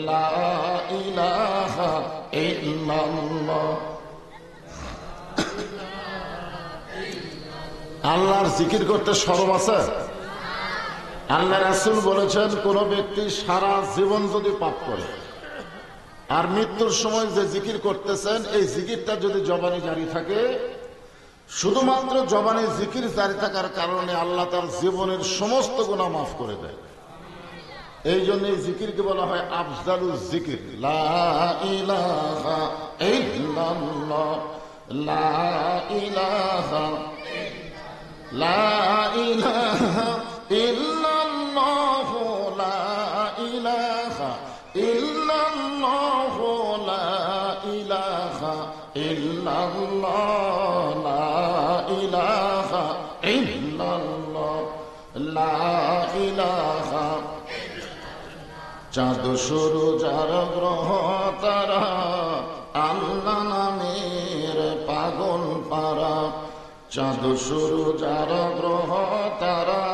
লা ইলাহা ইল্লাল্লাহ। আল্লাহর জিকির করতে শরম আছে? আল্লাহ রাসূল বলেছেন, কোন ব্যক্তি সারা জীবন যদি পাপ করে আর মৃত্যুর সময় যে জিকির করতেছেন এই জিকিরটা যদি জবানে জারি থাকে, শুধুমাত্র জবানে জিকির জারি থাকার কারণে আল্লাহ তার জীবনের সমস্ত গুনাহ মাফ করে দেয়। এই জন্য এই জিকিরকে বলা হয় আফজালুল জিকির, লা ইলাহা ইল্লাল্লাহ, লা ইলাহা, লা ইলাহা ইল্লাল্লাহ, লা ইলাহা ইল্লাল্লাহ, লা ইলাহা ইল্লাল্লাহ, লা ইলাহা ইল্লাল্লাহ, লা ইলাহা। চাঁদ সূরজ আর গ্রহ তারা আল্লাহ নামের পাগল পারা, চাঁদ সূরজ আর গ্রহ তারা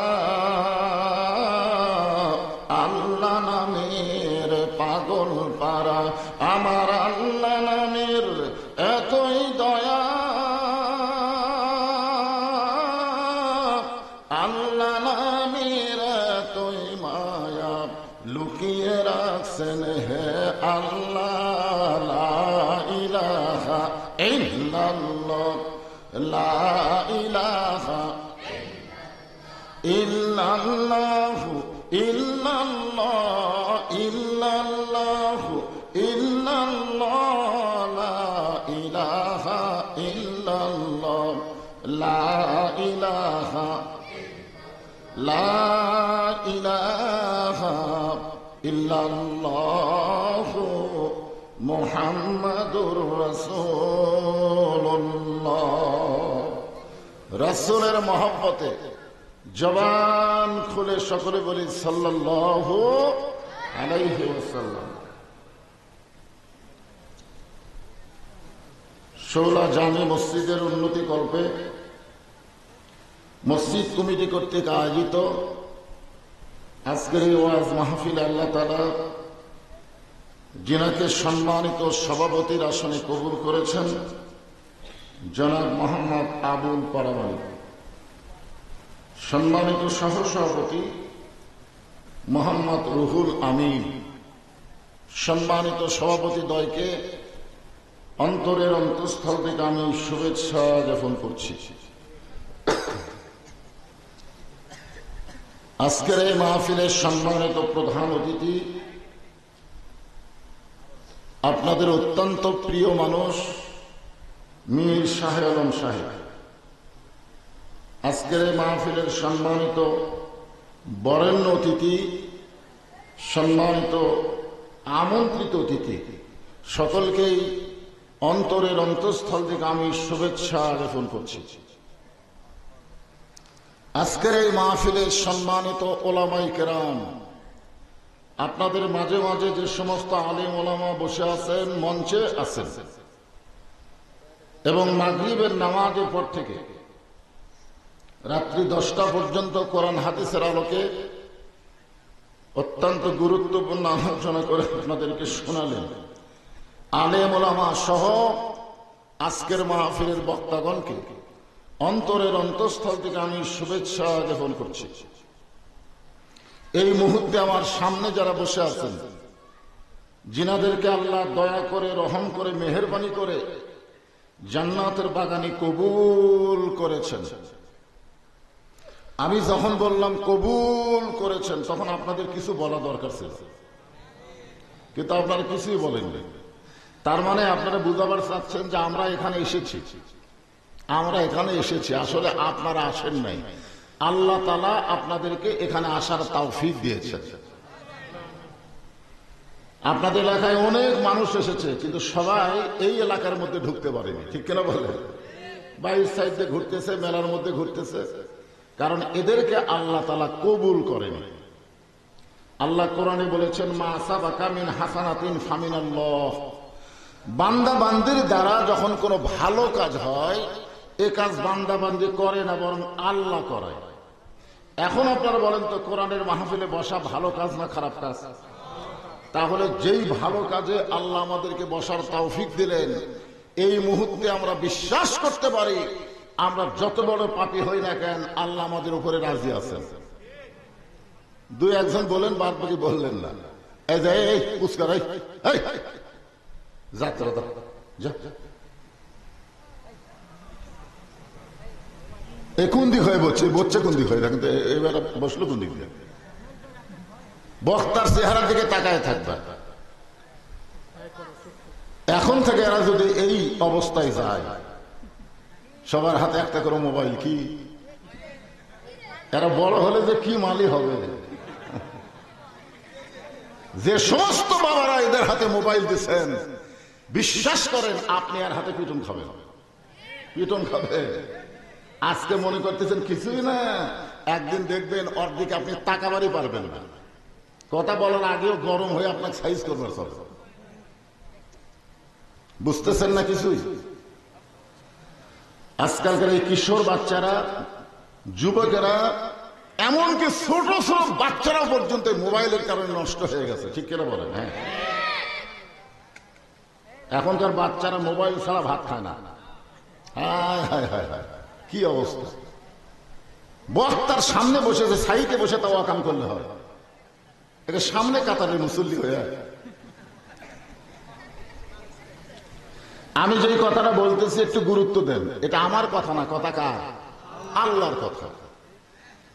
আল্লাহ নামের পাগল পারা। আমার আল্লাহ নামের এতই দয়া, আল্লাহ নামের এতই মায়া, লুকিয়ে রাখছেন হে আল্লাহ। লা ইলাহা ইল্লাল্লাহ, লা ইলাহা ইল্লাল্লাহ, ইল্লাল্লাহ, ইল্লাল্লাহ, ইল্লাল্লাহ, লা ইলাহা ইল্লাল্লাহ, লা ইলাহা, লা ইলাহা ইল্লাল্লাহ, মুহাম্মাদুর রাসূলুল্লাহ। রাসূলের মহব্বতে জবান খুলে সকলে বলি সাল্লাল্লাহু আলাইহি ওয়াসাল্লাম। শৌলা জামে মসজিদের উন্নতি কল্পে মসজিদ কমিটি কর্তৃক আয়োজিত আজকের এই ওয়াজ মাহফিল আল্লাহ তাআলা যিনাকে সম্মানিত সভাপতির আসনে কবুল করেছেন, জনাব মোহাম্মদ আবুল পরামানিক, সম্মানিত সহসভাপতি মোহাম্মদ রুহুল আমিন, সম্মানিত সভাপতি দ্বয়কে অন্তরের অন্তঃস্থল থেকে আমি শুভেচ্ছা জ্ঞাপন করছি। আজকের এই মাহফিলের সম্মানিত প্রধান অতিথি, আপনাদের অত্যন্ত প্রিয় মানুষ মীর শাহ আলম সাহেব। আজকের এই মাহফিলের সম্মানিত বরেণ্য অতিথি, সম্মানিত আমন্ত্রিত অতিথি, সকলকেই অন্তরের অন্তঃস্থল থেকে আমি শুভেচ্ছা জ্ঞাপন করছি। আজকের এই মাহফিলের সম্মানিত ওলামায়ে কেরাম, আপনাদের মাঝে মাঝে যে সমস্ত আলেম ওলামা বসে আছেন, মঞ্চে আছেন, এবং মাগরিবের নামাজের পর থেকে রাত্রি 10টা পর্যন্ত কোরআন হাদিসের আলোকে অত্যন্ত গুরুত্বপূর্ণ আলোচনা করে আপনাদেরকে শোনালেন আলেম ওলামা সহ আজকের মাহফিলের বক্তাগণকে অন্তরের অন্তঃস্থল থেকে আমি শুভেচ্ছা জ্ঞাপন করছি। এই মুহূর্তে আমার সামনে যারা বসে আছেন, যিনাদেরকে আল্লাহ দয়া করে, রহম করে, মেহেরবানি করে জান্নাতের বাগানে কবুল করেছেন, আমি যখন বললাম কবুল করেছেন তখন আপনাদের কিছু বলা দরকার ছিল, কিন্তু আপনারা কিছুই বলেননি। তার মানে আপনারা বুঝাবার চাচ্ছেন যে আমরা এখানে এসেছি, আমরা এখানে এসেছি, আসলে আপনারা আসেন নাই। আল্লাহ তাআলা আপনাদেরকে এখানে আসার তৌফিক দিয়েছেন। আপনাদের এলাকায় অনেক মানুষ এসেছে, কিন্তু সবাই এই এলাকার মধ্যে ঢুকতে পারেনি, ঠিক কিনা বলে? বাইরের সাইডে ঘুরতেছে, মেলার মধ্যে ঘুরতেছে, কারণ এদেরকে আল্লাহ তাআলা কবুল করেন। আল্লাহ কোরআনে বলেছেন, মা সাবাকা মিন হাসানাতিন ফামিনাল্লাহ, বান্দা বান্দির দ্বারা যখন কোনো ভালো কাজ হয়, এ কাজ বান্দা বান্দি করে না, বরং আল্লাহ করায়। এখন আপনারা বলেন তো, কোরআনের মাহফিলে বসা ভালো কাজ না খারাপ কাজ? তাহলে যেই ভালো কাজে আল্লাহ আমাদেরকে বসার তৌফিক দিলেন, এই মুহূর্তে আমরা বিশ্বাস করতে পারি আমরা যত বড় পাপী হই না কেন আল্লাহ আমাদের উপরে রাজি আছেন। দুই একজন বলেন, বাদ বাকি বললেন না। এই যে এই পুস্কার যাত্রা কোন দিক হয়ে বসছে কোন দিক হয়ে দেখেন তো, এবার বসলো কোন দিক দিয়ে? বক্তার চেহারার দিকে তাকায় থাকবে। এখন থেকে এরা যদি এই অবস্থায় যায়, সবার হাতে একটা করে মোবাইল, কি এরা বড় হলে যে কি মালি হবে। যে সমস্ত বাবারা এদের হাতে মোবাইল দিচ্ছেন, বিশ্বাস করেন আপনি আর হাতে পিটন খাবেন, পিটন খাবে। আজকে মনে করতেছেন কিছুই না, একদিন দেখবেন ওর দিকে আপনি তাকাবারই পারবেন না। কথা বলার আগেও গরম হয়ে আপনাকে সাইজ করবার সব। বুঝতেছেন না কিছুই? আজকালকার এই কিশোর বাচ্চারা, যুবকেরা, এমনকি ছোট ছোট বাচ্চারা পর্যন্ত মোবাইলের কারণে নষ্ট হয়ে গেছে। ঠিক কিনা বলেন? হ্যাঁ, এখনকার বাচ্চারা মোবাইল ছাড়া ভাত খায় না। হায় হায় হায় হায়, কি অবস্থা! বক্তার সামনে বসে, যে সাইডে বসে তাও কাম করলে হয়, এটা সামনে কাতারের মুসল্লি হয়ে। আমি যে কথাটা বলতেছি একটু গুরুত্ব দেন। এটা আমার কথা না, কথা কার? আল্লাহর কথা।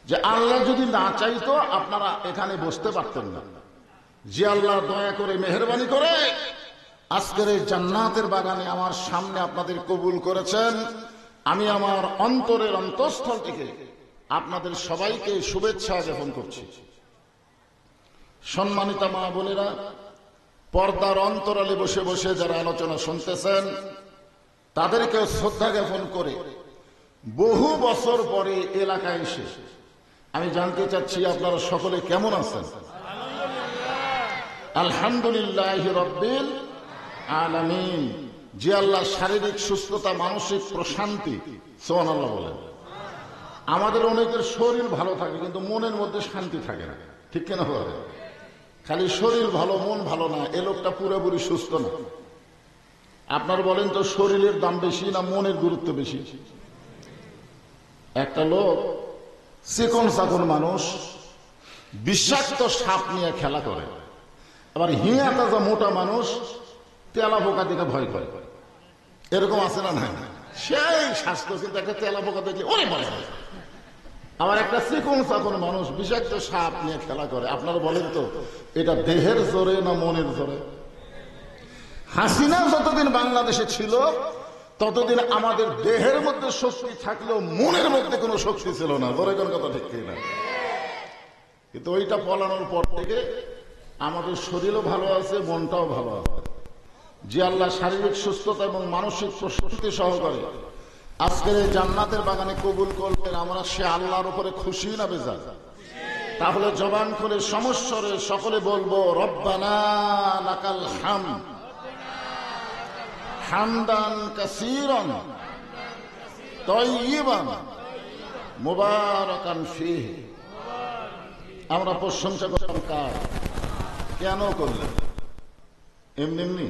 যে আল্লাহ যদি না চাইতো আপনারা এখানে বসতে পারতেন না। যে আল্লাহ দয়া করে মেহেরবানি করে আজকের এই জান্নাতের বাগানে আমার সামনে আপনাদের কবুল করেছেন, আমি আমার অন্তরের অন্তঃস্থল থেকে আপনাদের সবাইকে শুভেচ্ছা জ্ঞাপন করছি। সম্মানিতা মা বোনেরা, পর্দার অন্তরালে বসে বসে যারা আলোচনা শুনতেছেন, তাদেরকে শ্রদ্ধা জ্ঞাপন করে বহু বছর পরে এলাকায় এসে আমি জানতে চাচ্ছি আপনারা সকলে কেমন আছেন? আলহামদুলিল্লাহ রাব্বিল আলামিন। যে আল্লাহ শারীরিক সুস্থতা, মানসিক প্রশান্তি, সুবহানাল্লাহ বলেন। আমাদের অনেকের শরীর ভালো থাকে কিন্তু মনের মধ্যে শান্তি থাকে না। ঠিক কেন হবে? খালি শরীর ভালো মন ভালো না, এ লোকটা পুরোপুরি সুস্থ না। আপনার বলেন তো, শরীরের দাম বেশি না মনের গুরুত্ব বেশি? একটা লোক চিকন চাকন মানুষ বিষাক্ত সাপ নিয়ে খেলা করে, আবার হিয়া তাজা মোটা মানুষ তেলা পোকা দেখে ভয় করে। এরকম আছে না? না, সেই স্বাস্থ্য, কিন্তু একটা তেলা পোকা দেখলে ওরে বলে। আবার একটা চিকন চাকন মানুষ বিষাক্ত সাপ নিয়ে খেলা করে। আপনারা বলেন তো, এটা দেহের জোরে না মনের জোরে? হাসিনা যতদিন বাংলাদেশে ছিল ততদিন আমাদের দেহের মধ্যে শক্তি থাকলেও মনের মধ্যে কোনো শক্তি ছিল না। ধরে কোন কথা ঠিক না? কিন্তু ওইটা পলানোর পর থেকে আমাদের শরীরও ভালো আছে, মনটাও ভালো আছে। যে আল্লাহ শারীরিক সুস্থতা এবং মানসিক প্রশান্তি সহকারে আজকের এই জান্নাতের বাগানে কবুল করলেন, আমরা সে আল্লাহর উপরে খুশি না বেজার? তাহলে জবান করে সমস্বরে সকলে বলবো, রব্বানা লাকাল হামদ হামদান কাসীরান তাইয়িবান মুবারাকান ফীহি। আমরা প্রশংসা করলাম কার? কেন করলেন? এমনি এমনি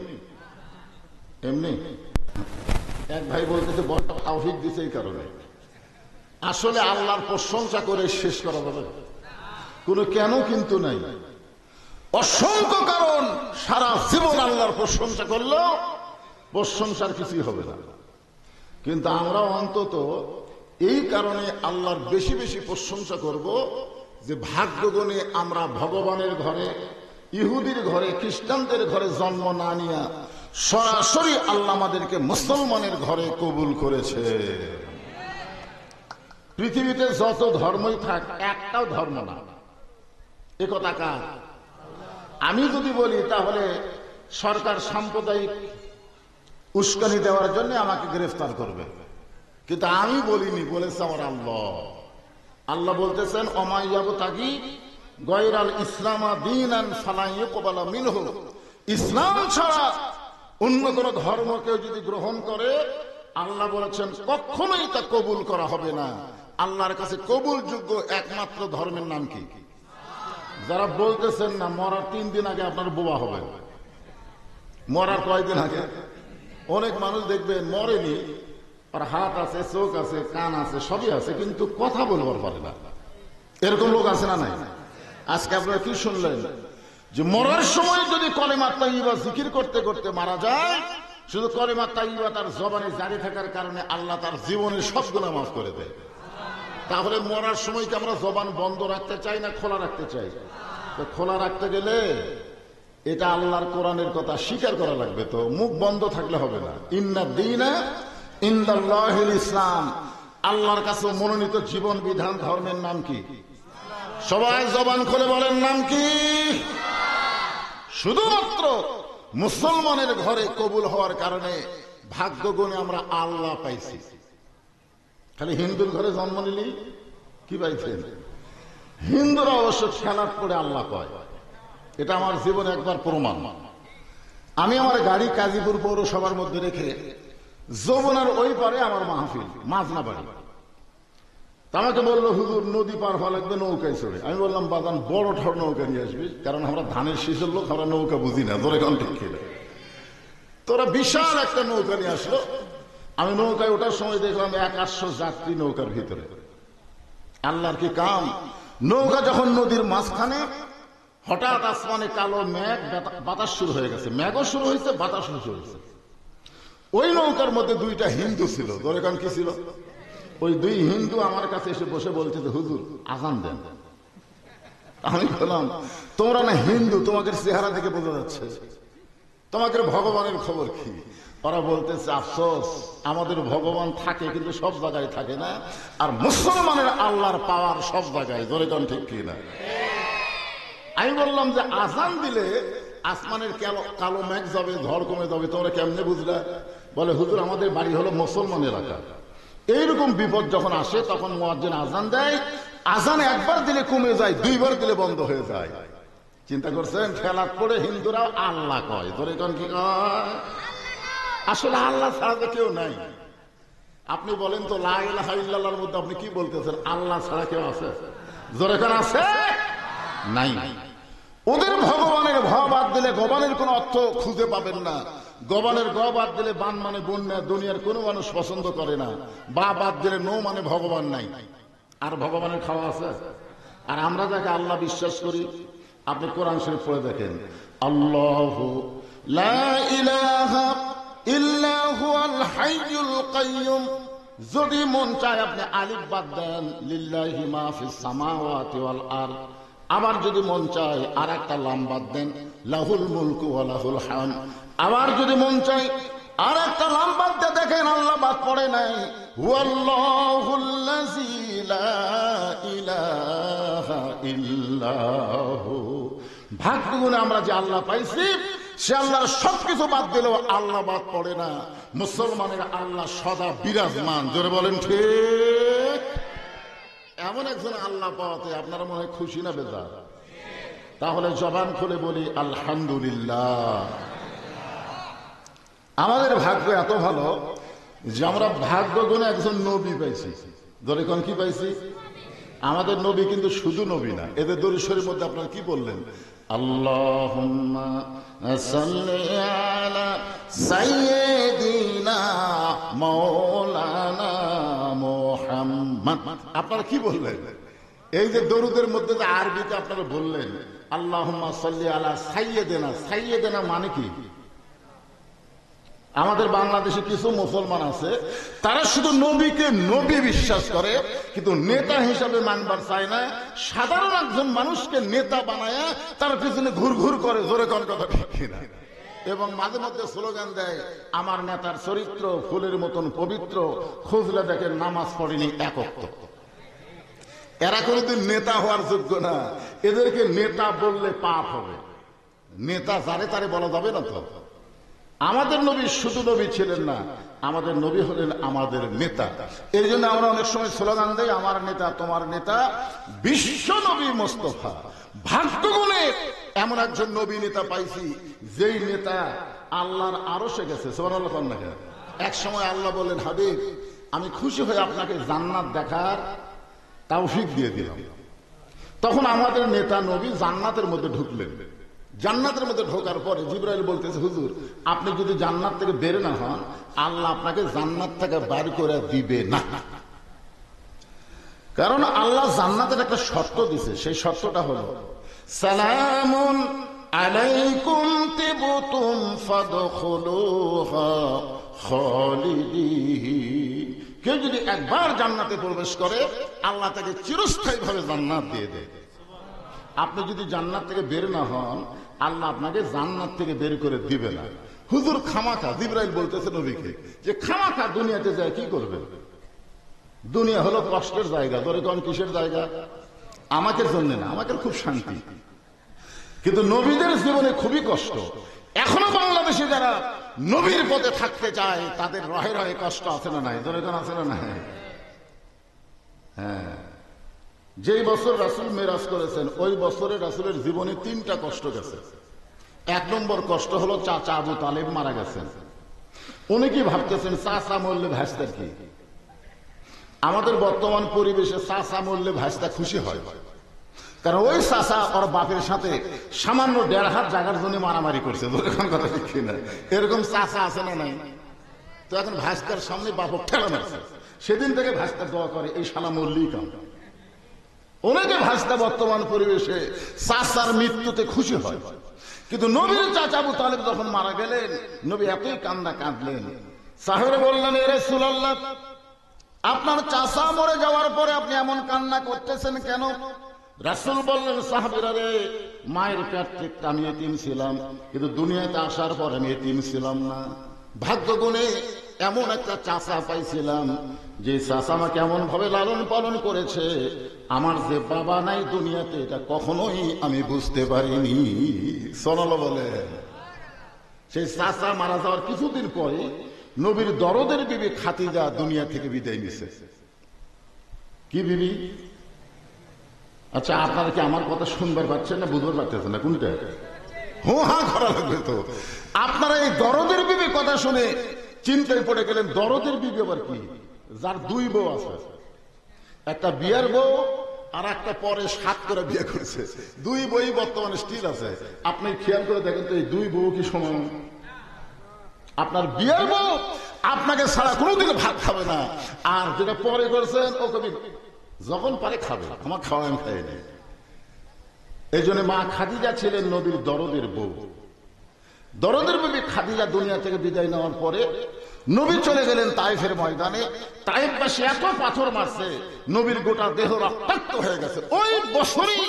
এমনি? এক ভাই বলতেছে বড় তাওফিক দিছে এই কারণে। আসলে আল্লাহর প্রশংসা করে শেষ করা যাবে? কোনো কেন কিন্তু নাই, অসংখ্য কারণ। সারা জীবন আল্লাহর প্রশংসা করলেও প্রশংসার কিছুই হবে না। কিন্তু আমরা অন্তত এই কারণে আল্লাহর বেশি বেশি প্রশংসা করব যে ভাগ্যগুণে আমরা ভগবানের ঘরে, ইহুদির ঘরে, খ্রিস্টানদের ঘরে জন্ম না নিয়ে সরাসরি আল্লাহ আমাদেরকে মুসলমানের ঘরে কবুল করেছে। পৃথিবীতে যত ধর্মই থাক, একটাও ধর্ম না। এ কথা কার? আমি যদি বলি তাহলে সরকার সাম্প্রদায়িক উস্কানি দেওয়ার জন্য আমাকে গ্রেফতার করবে, কিন্তু আমি বলিনি, বলেছে আমার আল্লাহ। আল্লাহ বলতেছেন, অমাইয়াবতাগি গায়রাল ইসলাম দীনান ফালা ইউকবালা মিনহু। ইসলাম ছাড়া অন্য কোন ধর্ম কেউ যদি গ্রহণ করে, আল্লাহ বলেছেন কখনোই তা কবুল করা হবে না। আল্লাহর কাছে কবুলযোগ্য একমাত্র ধর্মের নাম কি? যারা বলতেছেন না মরার 3 দিন আগে আপনার বোবা হবেন, মরার কয়দিন আগে? অনেক মানুষ দেখবেন মরেনি, আর হাত আছে, চোখ আছে, কান আছে, সবই আছে, কিন্তু কথা বলবার পারে না। এরকম লোক আছে না নাই? আজকে আপনারা কি শুনলেন যে মরার সময় যদি কলেমা তাইয়্যিবা জিকির করতে করতে মারা যায়, শুধু কলেমা তাইয়্যিবা তার জবানে জারি থাকার কারণে আল্লাহ তার জীবনের সব গুনাহ মাফ করে দেয়। তাহলে মরার সময় কি আমরা জবান বন্ধ রাখতে চাই না খোলা রাখতে চাই? তো খোলা রাখতে গেলে এটা আল্লাহর কোরআনের কথা স্বীকার করা লাগবে, তো মুখ বন্ধ থাকলে হবে না। ইন্না দীনা ইনদাল্লাহিল ইসলাম, আল্লাহর কাছে মনোনীত জীবন বিধান ধর্মের নাম কি? সবাই জবান খুলে বলেন নাম কি? শুধুমাত্র মুসলমানের ঘরে কবুল হওয়ার কারণে ভাগ্য গুণে আমরা আল্লাহ পাইছি। খালি হিন্দুর ঘরে জন্ম নিলেই কি পাইছেন? হিন্দুরা অবশ্য খেলার পরে আল্লাহ পায়, এটা আমার জীবনে একবার প্রমাণ। আমি আমার গাড়ি কাজীপুর পৌরসভার মধ্যে রেখে যমুনার ওই পারে আমার মাহফিল, মাজনা বাড়ি। আমাকে বললো হুজুর নদী পার হওয়া লাগবে নৌকায় চড়ে। আমি বললাম বাজান বড় ঠড় নৌকা নিয়ে আসবি, কারণ আমরা ধানের শীষের লোক, আমরা নৌকা বুঝি না, ধরে কারণ ঠিক খেলে। তোরা বিশাল একটা নৌকা নিয়ে আসলো। আমি নৌকায় ওঠার সময় দেখলাম 100 যাত্রী নৌকার ভিতরে। আল্লাহর কি কাম! নৌকা যখন নদীর মাঝখানে, হঠাৎ আসমানে কালো মেঘ, বাতাস শুরু হয়ে গেছে, মেঘও শুরু হয়েছে, বাতাস শুরু হয়েছে। ওই নৌকার মধ্যে 2টা হিন্দু ছিল। ধরে কারণ কি ছিল? ওই 2 হিন্দু আমার কাছে এসে বসে বলছে যে হুজুর আজান দেন। আমি বললাম তোমরা না হিন্দু, তোমাদের চেহারা থেকে বোঝা যাচ্ছে, তোমাদের ভগবানের খবর কি? ওরা বলতেছে আফসোস, আমাদের ভগবান থাকে কিন্তু সব জায়গায় থাকে না, আর মুসলমানের আল্লাহর পাওয়ার সব জায়গায়। ধরে কারণ ঠিক কি না? আমি বললাম যে আজান দিলে আসমানের কালো মেঘ যাবে, ঝড় কমে যাবে, তোমরা কেমনে বুঝলা? বলে হুজুর আমাদের বাড়ি হলো মুসলমান এলাকা, এইরকম বিপদ যখন আসে তখন মুয়াজ্জিন আজান দেয়, আজান একবার দিলে কমে যায়, 2বার দিলে বন্ধ হয়ে যায়। চিন্তা করছেন? খেলাত পড়ে হিন্দুরা আল্লাহ কয়। ধরে কোন কি কয়? আসলে আল্লাহ ছাড়া তো কেউ নাই। আপনি বলেন তো লা ইলাহা ইল্লাল্লাহর মধ্যে আপনি কি বলতেছেন? আল্লাহ ছাড়া কেউ আছে? জোরে কোন আছে? নাই। ওদের ভগবানের ভ বাদ দিলে গবানের কোন অর্থ খুঁজে পাবেন না। গবানের গ বাদ দিলে বান মানে বন্যা, দুনিয়ার কোনো মানুষ পছন্দ করে না। বা বাদ দিলে নো মানে ভগবান নাই। আর ভগবানের খাওয়া আছে? আর আমরা যাকে আল্লাহ বিশ্বাস করি, আপনি কোরআন শরীফ পড়ে দেখেন, আল্লাহু লা ইলাহা ইল্লা হুয়াল হাইয়ুল কাইয়ুম। যদি মন চায় আপনি আলিফ বাদ দেন, লিল্লাহি মা ফিস সামাওয়াতি ওয়াল আরদ। আবার যদি মন চায় আর একটা লাম বাদ দেন, লাহুল মুলকু ওয়া লাহুল হামদ। আবার যদি মন চায় আর একটা লাম বাদ দিয়ে দেখেন আল্লাহ বাদ পড়ে নাই, হুয়াল্লাহুল্লাযী লা ইলাহা ইল্লাহু। ভাগ্য গুণে আমরা যে আল্লাহ পাইছি, সে আল্লাহর সবকিছু বাদ দিলেও আল্লাহ বাদ পড়ে না। মুসলমানের আল্লাহ সদা বিরাজমান। জোরে বলেন ঠিক। এমন একজন আল্লাহ পাওয়াতে আপনারা মনে হয় খুশি না বেজার? তাহলে জবান খুলে বলি আলহামদুলিল্লাহ। আমাদের ভাগ্য এত ভালো যে আমরা ভাগ্য গুণে একজন নবী পাইছি। ধরে কোন কি পাইছি? আমাদের নবী কিন্তু শুধু নবী না, এদের দরুদ শরীফের মধ্যে আপনারা কি বললেন? আল্লাহুম্মা সাল্লি আলা সাইয়্যিদিনা মাওলানা মুহাম্মদ। আপনারা কি বললেন? এই যে দরুদের মধ্যে যে আরবিতে আপনারা বললেন আল্লাহুম্মা সাল্লি আলা সাইয়্যিদিনা, সাইয়্যিদিনা মানে কি? আমাদের বাংলাদেশে কিছু মুসলমান আছে, তারা শুধু নবীকে নবী বিশ্বাস করে, কিন্তু নেতা হিসাবে মানবার চায় না। সাধারণ একজন মানুষকে নেতা বানায় তার পিছনে ঘুর ঘুর করে। জোরে কোন কথা ঠিক কিনা? এবং মাঝে মধ্যে স্লোগান দেয়, আমার নেতার চরিত্র ফুলের মতন পবিত্র, খুঁজলে দেখেন নামাজ পড়েনি এক ওয়াক্ত। এরা কোনোদিন নেতা হওয়ার যোগ্য না। এদেরকে নেতা বললে পাপ হবে। নেতা যারে তারে বলা যাবে না তো। আমাদের নবী শুধু নবী ছিলেন না, আমাদের নবী হলেন আমাদের নেতা। এই জন্য আমরা অনেক সময় স্লোগান দেই, আমার নেতা তোমার নেতা বিশ্ব নবী মোস্তফা। ভাগ্য গুণে এমন একজন নবী নেতা পাইছি, যেই নেতা আল্লাহর আরশে গেছে। সুবহানাল্লাহ। এক সময় আল্লাহ বলেন, হাবিব আমি খুশি হয়ে আপনাকে জান্নাত দেখার তৌফিক দিয়ে দিলাম। তখন আমাদের নেতা নবী জান্নাতের মধ্যে ঢুকলেন। জান্নাতের মধ্যে ঢোকার পরে জিবরাইল বলতেছে, হুজুর আপনি যদি জান্নাত থেকে বের না হন, আল্লাহ আপনাকে জান্নাত থেকে বার করে দিবে না। কারণ আল্লাহ জান্নাতের একটা শর্ত দিছে, সেই শর্তটা হলো সালামুন আলাইকুম তিবতুম ফাদখুলুহা খালিদিন। কেউ যদি একবার জান্নাতে প্রবেশ করে, আল্লাহ তাকে চিরস্থায়ী ভাবে জান্নাত দিয়ে দেয়। আপনি যদি জান্নাত থেকে বের না হন, আল্লাহ আপনাকে জান্নাত থেকে বের করে দিবে না। হুজুর খামাখা, জিবরাইল বলতেছে নবীকে যে খামাখা দুনিয়াতে যায় কি করবে? দুনিয়া হলো কষ্টের জায়গা। ধরে কোন কিসের জায়গা? আমাকে জন্য না, আমাকে খুব শান্তি, কিন্তু নবীদের জীবনে খুবই কষ্ট। এখনো বাংলাদেশে যারা নবীর পথে থাকতে চায়, তাদের রহে রহে কষ্ট আছে না নাই? ধরে কোন আছে না নাই? হ্যাঁ, যেই বছর রাসূল মেরাজ করেছেন, ওই বছরে রাসূলের জীবনে 3টা কষ্ট গেছে। 1 নম্বর কষ্ট হলো চাচা আবু তালেব মারা গেছেন। উনি কি ভাবতেছেন চাচা মরলে ভাইস্তার কি? আমাদের বর্তমান পরিবেশে চাচা মরলে ভাইস্তা খুশি হয়, কারণ ওই চাচা ওর বাপের সাথে সামান্য 1.5 হাত জায়গার জন্য মারামারি করছে। এখন কথা ঠিক না? এরকম চাচা আছে না নাই? তো এখন ভাইস্তার সামনে বাপ ঠেলা মারছে, সেদিন থেকে ভাইস্তা দোয়া করে এই শালা মরলেই কাম। অনেকে ভাইস্তা বর্তমান পরিবেশে চাচার মৃত্যুতে খুশি হয়, কিন্তু নবীর চাচা আবু তালেব যখন মারা গেলেন, নবী এতই কান্না কাঁদলেন। সাহেবরা বললেন, এ রাসূলুল্লাহ, আপনার চাচা মরে যাওয়ার পরে আপনি এমন কান্না করতেছেন কেন? রাসূল বললেন, সাহাবীরা রে, মায়ের পেট থেকে আমি এতিম ছিলাম, কিন্তু দুনিয়াতে আসার পর আমি এতিম ছিলাম না। ভাগ্য গুণে এমন একটা চাচা পাইছিলাম, যে চাচা আমাকে এমন ভাবে লালন পালন করেছে, আমার যে বাবা নাই দুনিয়াতে, এটা কখনোই আমি বুঝতে পারিনি। সোনালো বলে, সেই চাচা মারা যাওয়ার কিছুদিন পরে নবীর দরদের বিবি খাদিজা দুনিয়া থেকে বিদায় নিছে। কি বিবি? আচ্ছা, আপনারা কি আমার কথা শুনবার পাচ্ছেন না বুঝবার পাচ্ছেন না? কোনটা? হ্যাঁ করা লাগবে তো। আপনারা এই দরদের বিবি কথা শুনে চিন্তায় পড়ে গেলেন, দরদের বিবি আবার কি? যার 2 বউ আছে, একটা বিয়ের বউ আর একটা পরে 7 করে বিয়ে করেছে। 2 বই বর্তমানে স্টিল আছে। আপনি খেয়াল করে দেখেন তো, এই 2 বউ কি সমান? আপনার বিয়ের বউ আপনাকে ছাড়া কোনোদিন ভাত খাবে না, আর যেটা পরে করেছেন ও কবি যখন পারে খাবে, আমার খাওয়া আমি খাই না। এই জন্য মা খাদিজা ছিলেন নবীর দরদের বউ। দরদের বিবি খাদিজা দুনিয়া থেকে বিদায় নেওয়ার পরে নবী চলে গেলেন তায়েফের ময়দানে। তায়েফবাসী এত পাথর মারছে, নবীর গোটা দেহ রক্তাক্ত হয়ে গেছে। ওই বছরই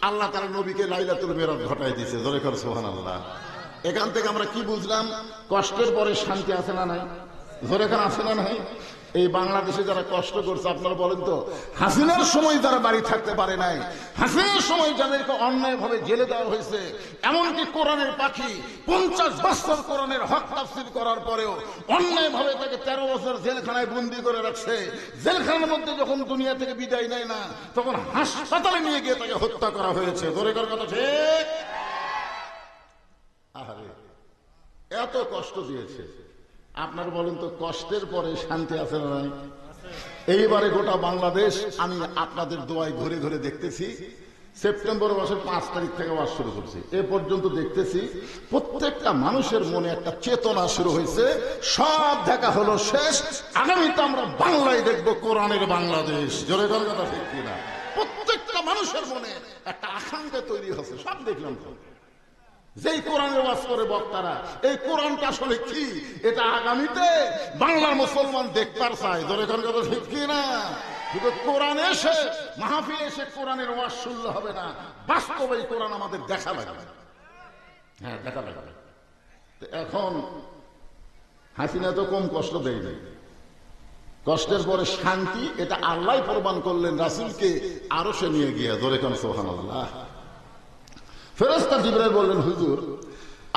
আল্লাহ তাআলা নবীকে লাইলাতুল মিরাজ ঘটাই দিয়েছে। জোরে করে সুবহানাল্লাহ। এখান থেকে আমরা কি বুঝলাম? কষ্টের পরে শান্তি আছে না নাই? জোরে করে আছে না নাই? এই বাংলাদেশে যারা কষ্ট করছে, আপনারা বলেন তো, হাসিনার সময় যারা বাড়ি থাকতে পারে নাই, হাসিনার সময় যাদেরকে অন্যায় ভাবে জেলে দেওয়া হয়েছে, এমনকি কোরআনের পাখি 50 বছর কোরআনের হক তাফসীর করার পরেও অন্যায় ভাবে তাকে 13 বছর জেলখানায় বন্দী করে রাখছে। জেলখানার মধ্যে যখন দুনিয়া থেকে বিদায় নেয় না, তখন হাসপাতালে নিয়ে গিয়ে তাকে হত্যা করা হয়েছে। ধরে করার কথা ঠিক? আরে এত কষ্ট দিয়েছে, আপনার বলেন তো কষ্টের পরে শান্তি আছে না নাই? এইবারে গোটা বাংলাদেশ আমি আপনাদের দোয়ায় ঘুরে ঘুরে দেখতেছি। সেপ্টেম্বর মাসের 5 তারিখ থেকে ওয়াজ শুরু করছি, এ পর্যন্ত দেখতেছি প্রত্যেকটা মানুষের মনে একটা চেতনা শুরু হয়েছে। সব দেখা হলো শেষ, আগামীতে আমরা বাংলায় দেখবো কোরআনের বাংলাদেশ। জোরে জোরে কথা ঠিক কিনা? প্রত্যেকটা মানুষের মনে একটা আকাঙ্ক্ষা তৈরি হচ্ছে। সব দেখলাম তো, যেই কোরআনের ওয়াজ করে বক্তারা, এই কোরআনটা আসলে কি, এটা আগামীতে বাংলার মুসলমান দেখতে চায়। ধরে কোন কথা ঠিক কি না? কিন্তু কোরআন এসে মাহফিল এসে কোরআনের ওয়াজ শুনলে হবে না, বাস্তবে এই কোরআন আমাদের দেখা লাগবে। হ্যাঁ, দেখা লাগবে। এখন হাসিনা তো কম কষ্ট দেয় নাই। কষ্টের পরে শান্তি, এটা আল্লাহ প্রমাণ করলেন রাসূলকে আরশে নিয়ে গিয়ে। ধরে কোন সুবহানাল্লাহ। ফেরেশতা জিবরাইল বললেন, হুজুর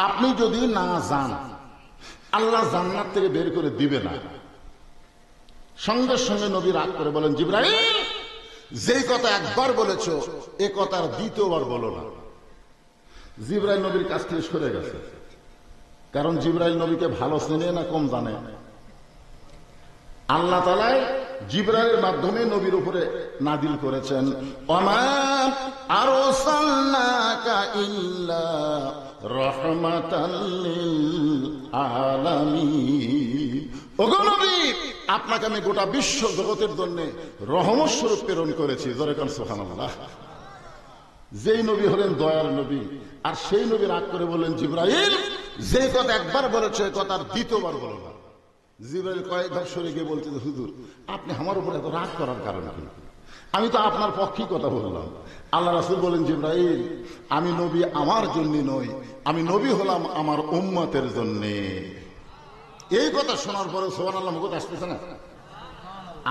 আপনি যদি না যান, আল্লাহ জান্নাত থেকে বের করে দিবে না। সঙ্গে সঙ্গে নবী রাগ করে বলেন, জিবরাইল যেই কথা একবার বলেছো, এ কথার দ্বিতীয়বার বলো না। জিবরাইল নবীর কাছ থেকে সরে গেছে, কারণ জিবরাইল নবীকে ভালো চেনে না কম জানে? আল্লাহ তাআলা জিবরাইলের মাধ্যমে নবীর উপরে নাজিল করেছেন। ওমা আরসালনাকা ইল্লা রাহমাতাল লিল আলামিন। ওগো নবী, আপনাকে আমি গোটা বিশ্ব জগতের জন্য রহমত স্বরূপ প্রেরণ করেছি। জোরে কান সুবহানাল্লাহ। যেই নবী হলেন দয়ার নবী, আর সেই নবী রাগ করে বললেন জিবরাইল যে কথা একবার বলেছে কথা আর দ্বিতীয়বার বলো না। জিবরাইল কয়েকবার সরে গিয়ে বলছে যে হুজুর আপনি আমার উপর এত রাগ করার কারণ কি? আমি তো আপনার পক্ষেই কথা বললাম। আল্লাহ রাসূল বলেন জিবরাইল আমি নবী আমার জন্য নই, আমি নবী হলাম আমার উম্মতের জন্য। এই কথা শোনার পরে সুবহানাল্লাহ মুখে আসতেছে না?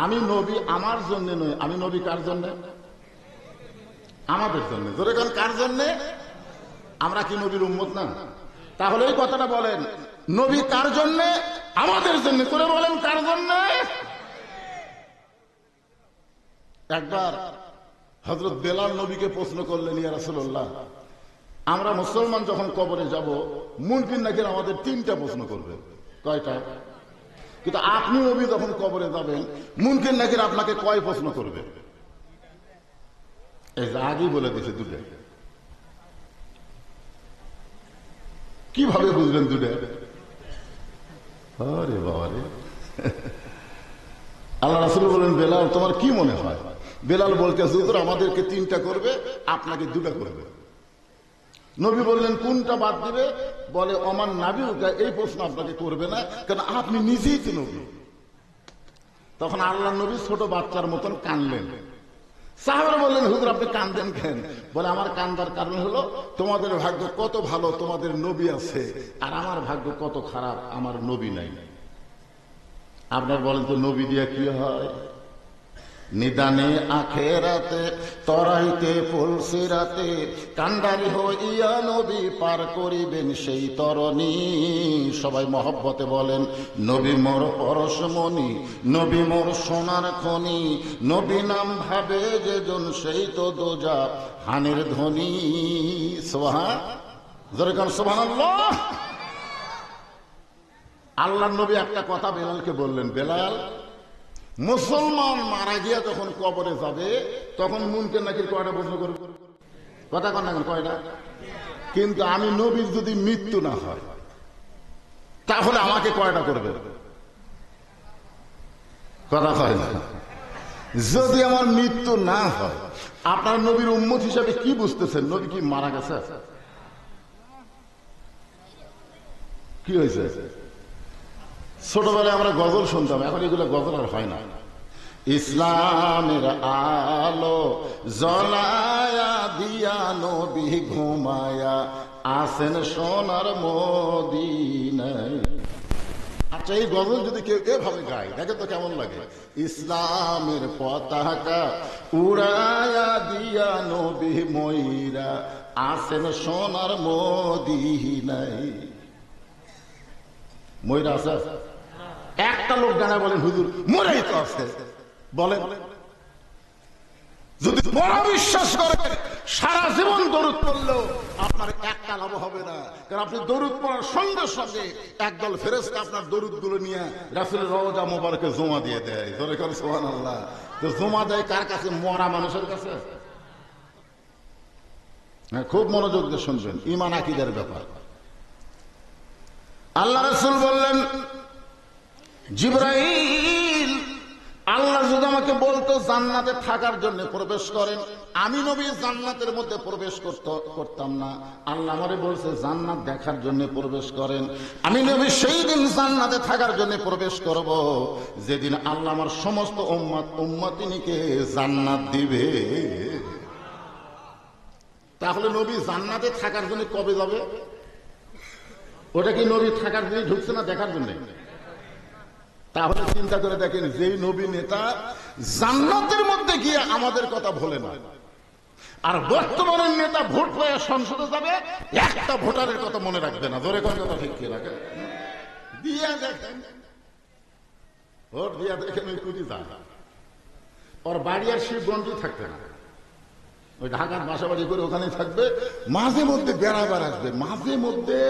আমি নবী আমার জন্য নই, আমি নবী কার জন্য? আমাদের জন্য। ধরে গেল কার জন্য? আমরা কি নবীর উম্মত না? তাহলে এই কথাটা বলেন নবী কার জন্য? আমাদের জন্য। করে বলেন কার জন্য? একবার হযরত বেলাল নবীকে প্রশ্ন করলেন, ইয়া রাসূলুল্লাহ আমরা মুসলমান যখন কবরে যাব মুনকির নাকির আমাদের তিনটা প্রশ্ন করবে। কয়টা? কিন্তু আপনি নবী যখন কবরে যাবেন মুনকির নাকির আপনাকে কয় প্রশ্ন করবে? এই যে আগেই বলে দিয়েছে দুটো। কিভাবে বুঝবেন দুটো? আরে বাবা রে। আল্লাহ রাসূল বলেন বেলাল তোমার কি মনে হয়? বেলাল বলতে হুজুর আমাদেরকে তিনটা করবে, আপনাকে দুটা করবে। নবী বললেন কোনটা বাদ দিবে? বলে ওমান নাবিউকা, এই প্রশ্ন আপনাকে করবে না, কারণ আপনি নিজেই তো নবী। তখন আল্লাহ নবী ছোট বাচ্চার মতন কানলেন। সাহাবারা বললেন হুজুর আপনি কাঁদেন কেন? বলে আমার কান্দার কারণ হলো তোমাদের ভাগ্য কত ভালো, তোমাদের নবী আছে, আর আমার ভাগ্য কত খারাপ, আমার নবী নাই। আপনার বলেন তো নবী দিয়ে কি হয়? নিদানে আখেরাতে তরাইতে ফুলসিরাতে কান্ডারি হইয়া নবী পার করিবেন সেই তরণী। সবাই মহব্বতে বলেন নবী মোর পরশমণি, নবী মোর সোনার খনি, নবী নাম ভাবে যেজন সেই তো দোজা হানের ধ্বনি। সুবহান জোরে কান সুবহানাল্লাহ। আল্লাহর নবী একটা কথা বেলালকে বললেন, বেলাল মুসলমান মারা গিয়া যখন কবরে যাবে তখন মুনকির নাকির কয়টা প্রশ্ন করবে? কথা কন না কয়টা? কিন্তু আমি নবীর যদি মৃত্যু না হয় তাহলে আমাকে কয়টা করবে? কথা হয় না। যদি আমার মৃত্যু না হয় আপনার নবীর উম্মত হিসাবে কি বুঝতেছেন? নবী কি মারা গেছে? কি হয়েছে? ছোটবেলায় আমরা গজল শুনতাম, এখন এগুলো গজল আর হয় না। ইসলামের আলো জ্বলায়া দিয়া নবী ঘুমায়া আসেন সোনার মদিনায়। আচ্ছা এই গজল যদি কেউ এভাবে গায় দেখে তো কেমন লাগে? ইসলামের পতাকা উড়ায়া দিয়া নবী ময়রা আসেন সোনার মদিনায়। ময়রা আছে? একটা লোক জানা বলেন হুজুর মরেই তো আছে। বলেন যদি বড় বিশ্বাস করেন সারা জীবন দরুদ পড়লেও আপনার একটা লাভ হবে না, কারণ আপনি দরুদ পড়ার সঙ্গে সঙ্গে একদল ফেরেশতা আপনার দরুদ গুলো নিয়ে রাসূলের রওজা মোবারকে জমা দিয়ে দেয়। জোরে করে সুবহানাল্লাহ। তো জমা দেয় কার কাছে? মরা মানুষের কাছে। খুব মনোযোগ দিয়ে শুনবেন, ঈমান আকীদার ব্যাপার। আল্লাহ রাসূল বললেন জিবরাইল আল্লাহ যদি আমাকে বলতো জান্নাতে থাকার জন্য প্রবেশ করেন, আমি নবী জান্নাতের মধ্যে প্রবেশ করতাম না। আল্লাহ আমারে বলছে জান্নাত দেখার জন্য প্রবেশ করেন, আমি নবী সেই দিন জান্নাতে থাকার জন্য প্রবেশ করব যেদিন আল্লাহ আমার সমস্ত উম্মতিনীকে জান্নাত দিবে। তাহলে নবী জান্নাতে থাকার জন্য কবে যাবে? ওটা কি নবী থাকার জন্য ঢুকছে না দেখার জন্য? তাহলে চিন্তা করে দেখেন, যেই নবী নেতা জান্নাতের মধ্যে গিয়ে আমাদের কথা ভোলে না, আর বর্তমানের নেতা ভোট পেয়ে সংসদে যাবে একটা ভোটারের কথা মনে রাখবে না। ধরে কোন কথা ঠিক কি রাখে? দিয়া দেখেন, ভোট দিয়া দেখেন ওই কুটি যায় ওর বাড়ি আর শিবগঞ্জে থাকবে না, ওই ঢাকার বাসাবাড়ি করে ওখানে থাকবে। মাঝে মধ্যে বেড়াবার আসবে, মাঝে মধ্যে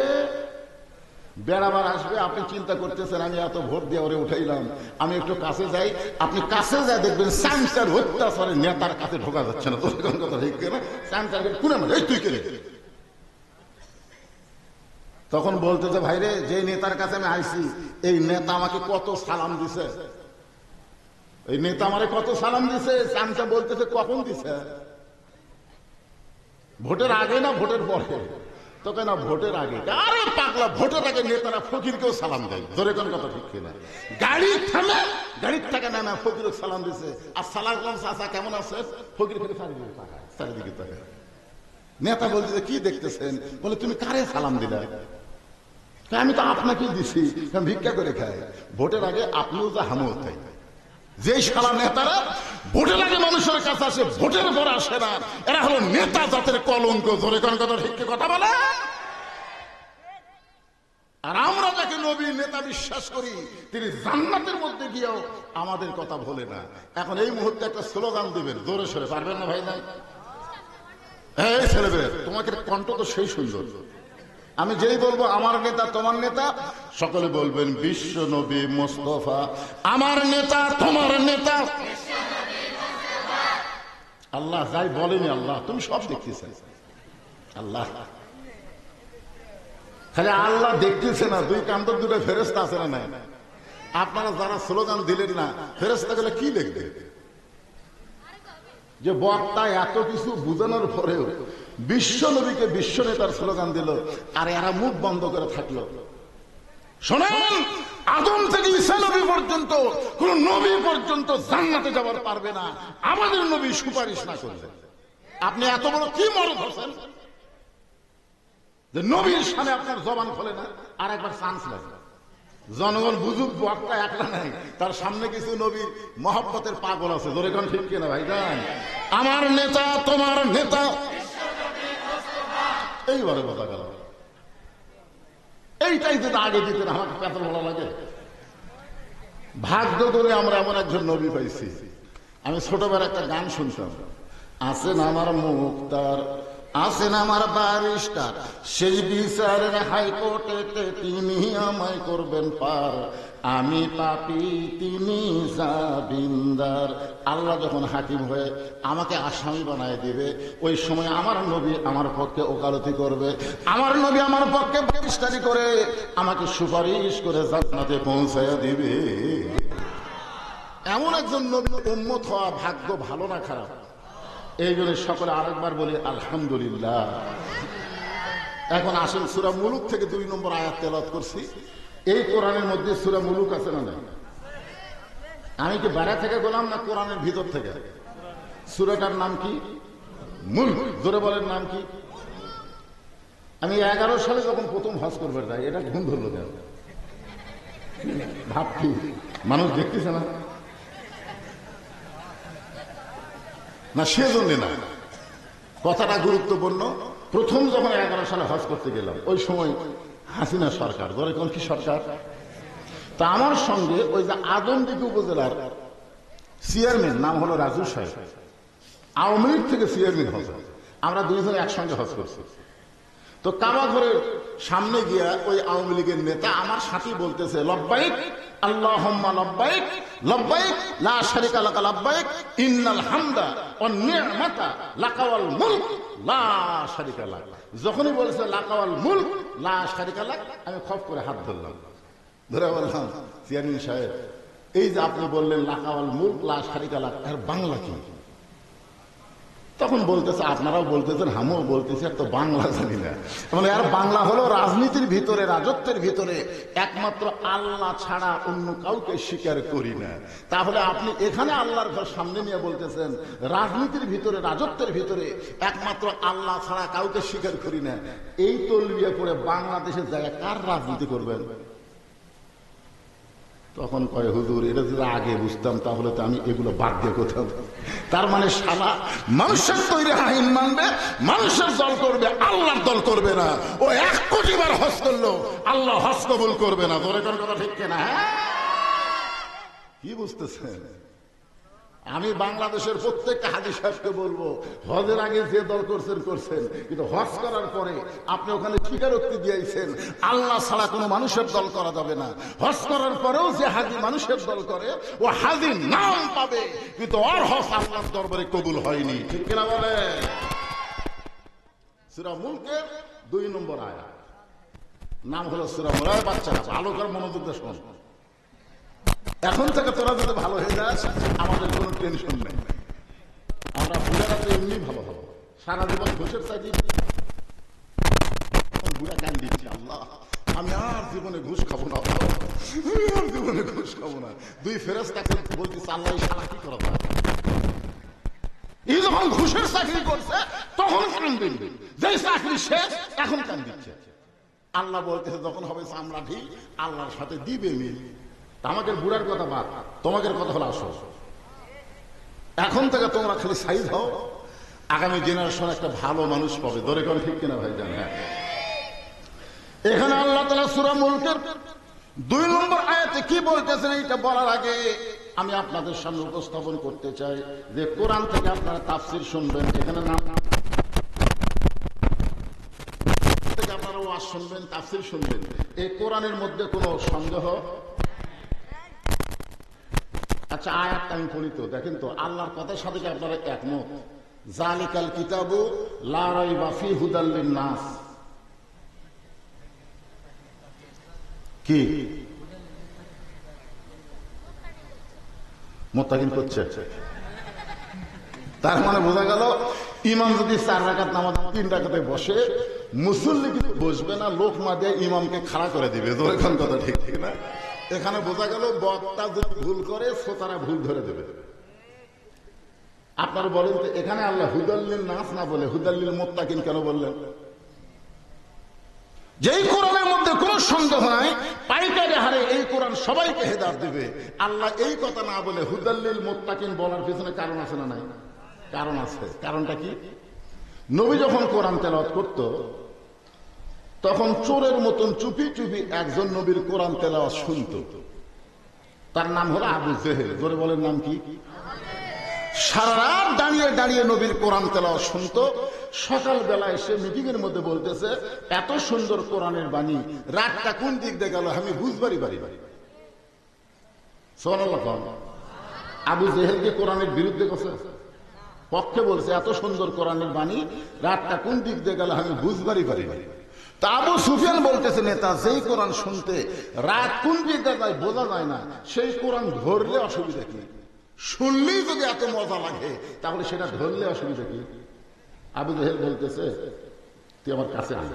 বেড়াবার আসবে, আপনি চিন্তা করতেছেন আমি এত ভোট দিয়ে ওরে উঠাইলাম, আমি একটু কাছে যাই। আপনি কাছে যাই দেখবেন সায়েন্সের অত্যাচারে নেতার কাছে ঢোকা যাচ্ছে না। তোর কথা ঠিক না? সায়েন্সের কোনে মানে তুই কে? তখন বলতেছে ভাইরে, যে নেতার কাছে আমি আইছি এই নেতা আমাকে কত সালাম দিছে, এই নেতা আমারে কত সালাম দিছে। সামসা বলতেছে কখন দিছে? ভোটের আগে না ভোটের পরে? তোকে না ভোটের আগে। আরে পাগলা, ভোটের আগে নেতারা ফকিরকেও সালাম দেয়। ধরে কোন কথা ঠিক কিনা? গাড়ি থামে, গাড়ির থেকে নামে ফকিরও সালাম দিছে। আর সালাম চাচা কেমন আছে? ফকির ফিরে চারিদিকে তাকায়। নেতা বলছে কি দেখতেছেন? বলে তুমি কারে সালাম দিলা? আমি তো আপনাকেই দিছি, ভিক্ষা করে খাই। ভোটের আগে আপনিও যা হামও তাই। যে সারা নেতারা ভোটের আগে মানুষের কাছে আসে, ভোটের পর আসে না, এরা হলো নেতা জাতের কলঙ্ক। ধরে কোন কথা ঠিক কথা বলে? আর আমরা যাকে নবী নেতা বিশ্বাস করি, তিনি জান্নাতের মধ্যে গিয়েও আমাদের কথা বলে না। এখন এই মুহূর্তে একটা স্লোগান দিবেন, জোরে সরে পারবেন না ভাই? নাই এই ছেলেবেলে, তোমাকে কণ্ঠ তো সেই সুন্দর। আমি যেই বলবো আমার নেতা তোমার নেতা, সকলে বলবেন বিশ্ব নবী মোস্তফা আমার নেতা তোমার নেতা। আল্লাহ যাই বলেনি, আল্লাহ তুমি সব দেখতেছেন। আল্লাহ খালি আল্লাহ দেখতেছে না, দুই কান্তর দুটো ফেরেশতা আছে না? নাই। আপনারা যারা স্লোগান দিলেন না, ফেরেশতা গুলো কি দেখবে? যে বক্তা এত কিছু বুঝানোর পরেও বিশ্ব নবীকে বিশ্ব নেতার স্লোগান দিল, আর এরা মুখ বন্ধ করে থাকলো। শোনেন, আদম থেকে ঈসা নবী পর্যন্ত কোন নবী পর্যন্ত জান্নাতে যাবার পারবে না আমাদের নবী সুপারিশ না করলে। আপনি এত বড় কি মরদ হোসেন যে নবীর সামনে আপনার জবান খোলে না? আর একবার চান্স লাগে। জনগণ বুঝুক বক্তা একলা নাই, তার সামনে কিছু নবীর মহব্বতের পাগল আছে। ধরে কোন ঠিক কিনা ভাই? যান আমার নেতা তোমার নেতা, এইবারে কথা গেল। এইটাই যদি আগে দিতেন আমাকে পেতল বলা লাগে। ভাগ্য করে আমরা এমন একজন নবী পাইছি। আমি ছোটবেলা একটা গান শুনতাম, আছেন আমার মুক্তার, আছেন আমার ব্যারিস্টার, সেই বিচারের হাইকোর্টে তিনি আমায় করবেন পার, আমি পাপী তিনি জামিনদার। আল্লাহ যখন হাকিম হয়ে আমাকে আসামি বানায় দিবে, ওই সময় আমার নবী আমার পক্ষে ওকালতি করবে, আমার নবী আমার পক্ষে ব্যারিস্টারি করে আমাকে সুপারিশ করে জান্নাতে পৌঁছায়া দিবে। এমন একজন নবী উম্মত হওয়া ভাগ্য ভালো না খারাপ? এই জন্য সকলে আরেকবার বলি আলহামদুলিল্লাহ। এখন আসেন সূরা মুলুক থেকে 2 নম্বর আয়াত তেলাওয়াত করছি। এই কোরআনের মধ্যে সূরা মুলুক আছে না? নাই। আমি কি বাইরে থেকে বললাম না কোরআনের ভিতর থেকে? সূরাটার নাম কি? মুলক। জোরে বলেন নাম কি? আমি 11 সালে যখন প্রথম হজ করবে যাই, এটা ঘুম ধরলো কেন? ভাবছি মানুষ দেখতেছে না, না সেজন্য না, কথাটা গুরুত্বপূর্ণ। প্রথম যখন 11 সালে হজ করতে গেলাম, ওই সময় হাসিনা সরকার, ধরে কোন কি সরকার, তা আমার সঙ্গে ওই যে আদমদীঘি উপজেলার চেয়ারম্যান, নাম হলো রাজু সাহেব, আওয়ামী লীগ থেকে চেয়ারম্যান হজ, আমরা দুইজনে একসঙ্গে হজ করছি। তো কাবা ঘরের সামনে গিয়া ওই আওয়ামী লীগের নেতা আমার সাথে বলতেছে, লব্বাইক আল্লাহুম্মা লব্বাইক লব্বাইক লা শারিকা লাকা লব্বাইক ইন্নাল হামদা ওয়ান নি'মাতা লাকা ওয়াল মুলক লা শারিকা লাক। যখনই বলেছে লাকা ওয়াল মুলক লা শারিকা লাক, আমি খপ করে হাত ধরলাম, ধরে বললাম চেয়ারম্যান সাহেব, এই যে আপনি বললেন লাকা ওয়াল মুলক লা শারিকা লাক, এর বাংলা কি? তখন বলতেছে, আপনারাও বলতেছেন, আমিও বলতেছি, আর তো বাংলা জানি না। মানে আর বাংলা হলো রাজনীতির ভিতরে, রাজত্বের ভিতরে একমাত্র আল্লাহ ছাড়া অন্য কাউকে স্বীকার করি না। তাহলে আপনি এখানে আল্লাহর ঘর সামনে নিয়ে বলতেছেন রাজনীতির ভিতরে, রাজত্বের ভিতরে একমাত্র আল্লাহ ছাড়া কাউকে স্বীকার করি না। এই তলবিয়া করে বাংলাদেশে যায় কার রাজনীতি করবেন? তখন কয়, হুজুর এটা যদি আগে বুঝতাম তাহলে তো আমি এগুলো বাদ দিয়ে কোথাও। তার মানে শালা মানুষের তৈরি আইন মানবে, মানুষের দল করবে, আল্লাহর দল করবে না। ও 1 কোটি বার হজ করলো, আল্লাহ হজ কবুল করবে না। ধরে কোন কথা ঠিক কিনা? হ্যাঁ, কি বুঝতেছেন? আমি বাংলাদেশের প্রত্যেকটা হাজী সাহেবকে বলবো, হজের আগে যে দল করছেন করছেন, কিন্তু হজ করার পরে আপনি ওখানে স্বীকারোক্তি দিয়েছেন আল্লাহ ছাড়া কোনো মানুষের দল করা যাবে না। হজ করার পরেও যে হাজী মানুষের দল করে ও হাজী নাম পাবে, কিন্তু ওর হজ আল্লাহর দরবারে কবুল হয়নি। ঠিক কিনা বলে? সূরা মুলকের 2 নম্বর আয়াত, নাম হলো সূরা মুলক। বাচ্চারা ভালো করে মনোযোগ দিয়ে শোন। এখন থেকে তোরা যদি ভালো হয়ে যাস আমাদের কোনো টেনশন নেই, আমরা বুড়ারা তো এমনি ভালো হবো। সারা জীবন ঘুষের চাকরি, বুড়া কান দিচ্ছি, আল্লাহ আমি আর জীবনে ঘুষ খাবো না, আর জীবনে ঘুষ খাবো না। 2 ফেরেশতাকে বলতেছে আল্লাহ শালা কি করা যায়। এই যখন ঘুষের চাকরি করছে তখন কান দিন, যে চাকরি শেষ এখন কান দিচ্ছে। আল্লাহ বলতেছে যখন হবে চামড়া ঢিল আল্লাহর সাথে দিবে মিল। আমাদের বুড়ার কথা বাদ, তোমাদের কথা হলো আসো। এখন থেকে তোমরা খালি সাইজ হও, আগামী জেনারেশন একটা ভালো মানুষ পাবে। ধরে কোন ঠিক কিনা ভাই জান? এখানে আল্লাহ তাআলা সূরা মুলকের 2 নম্বর আয়াতে কি বলতেছেন এটা বলার আগে আমি আপনাদের সামনে উপস্থাপন করতে চাই যে কোরআন থেকে আপনারা তাফসীর শুনবেন। এখানে নাম থেকে আপনারা ওয়াজ শুনবেন, তাফসীর শুনবেন। এই কোরআনের মধ্যে কোনো সন্দেহ? আচ্ছা আয়াতটা আমি পড়ি তো, দেখেন তো আল্লাহর কথার সাথে কি আপনারা একমত? জালিকাল কিতাবু লা রাইবা ফি হুদাল লিন-নাস। কি মুত্তাকিন করছে? তার মানে বোঝা গেল ইমাম যদি 4 রাকাত নামাজ 3 রাকাতে বসে, মুসল্লি কিন্তু বসবে না, লোক মা দিয়ে ইমামকে খাড়া করে দিবে। এখন কথা ঠিক ঠিক না? এখানে বোঝা গেল বক্তা যদি ভুল করে শ্রোতারা ভুল ধরে দেবে। আপনারা বলেন তো এখানে আল্লাহ হুদাল্লিল নাস না বলে হুদাল্লিল মুত্তাকিন কেন বললেন? যেই কোরআনের মধ্যে কোন সন্দেহ নাই পাইকারি হারে এই কোরআন সবাইকে হেদায়েত দিবে, আল্লাহ এই কথা না বলে হুদাল্লিল মুত্তাকিন বলার পিছনে কারণ আছে না নাই? কারণ আছে। কারণটা কি? নবী যখন কোরআন তেলাওয়াত করত তখন চোরের মতন চুপি চুপি একজন নবীর কোরআন তেলাওয়াত শুনত। তার নাম হলো আবু জেহেল। জোরে বলেন নাম কি? সারা রাত দাঁড়িয়ে দাঁড়িয়ে নবীর কোরআন তেলাওয়াত শুনত। সকাল বেলা এসে মিটিং এর মধ্যে বলতেছে এত সুন্দর কোরআনের বাণী, রাতটা কোন দিক দিয়ে গেল আমি বুঝবারই পারি। সুবহানাল্লাহ। আবু জেহেলকে কোরআনের বিরুদ্ধে কথা পক্ষে বলছে এত সুন্দর কোরআনের বাণী, রাতটা কোন দিক দিয়ে গেল আমি বুঝবারই পারি। তা আবু সুফিয়ান বলতেছে নেতা, যেই কোরআন শুনতে রাত কোন দিক দিয়ে যায় বোঝা যায় না, সেই কোরআন ধরলে অসুবিধা কি? শুনলেই যদি এত মজা লাগে তাহলে সেটা ধরলে অসুবিধা কি? আবু জেহেল বলতেছে তুই আমার কাছে আয়।